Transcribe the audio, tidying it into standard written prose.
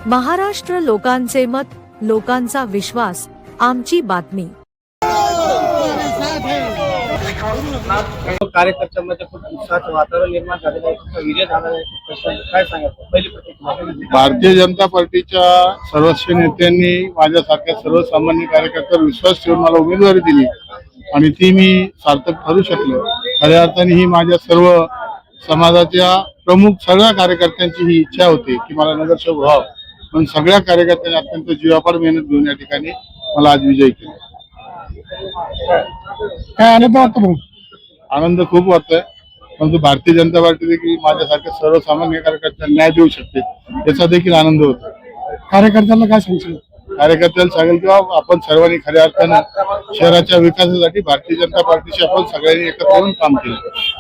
महाराष्ट्र लोकांचे मत, लोकांचा विश्वास, आमची बातमी। कार्यकर्त्यांमध्ये खूप उत्साहाचं वातावरण निर्माण झालेलं आहे, तुमचा विजय झाला आहे, काय सांगाल? पहिली प्रतिक्रिया। भारतीय जनता पार्टीच्या सर्वोच्च नेत्यांनी माझ्यासारख्या सर्वसामान्य कार्यकर्त्यावर विश्वास ठेवून मला उमेदवारी दिली आणि ती मी सार्थक ठरू शकलो। खऱ्या अर्थाने ही माझ्या सर्व समाजाच्या प्रमुख सगळ्या कार्यकर्त्यांची ही इच्छा होती की मला नगरसेवक व्हावं, पण सगळ्या कार्यकर्त्यांनी अत्यंत जीवापाड मेहनत घेऊन या ठिकाणी मला आज विजयी केला। काय आनंद वाटतो? आनंद खूप वाटतोय, परंतु भारतीय जनता पार्टी देखील माझ्यासारख्या सर्वसामान्य कार्यकर्त्यांना न्याय देऊ शकते याचा देखील आनंद होतो। कार्यकर्त्यांना काय सांगशील? कार्यकर्त्याला सांगेल किंवा आपण सर्वांनी खऱ्या अर्थानं शहराच्या विकासासाठी भारतीय जनता पार्टीशी आपण सगळ्यांनी एकत्र येऊन काम केलं।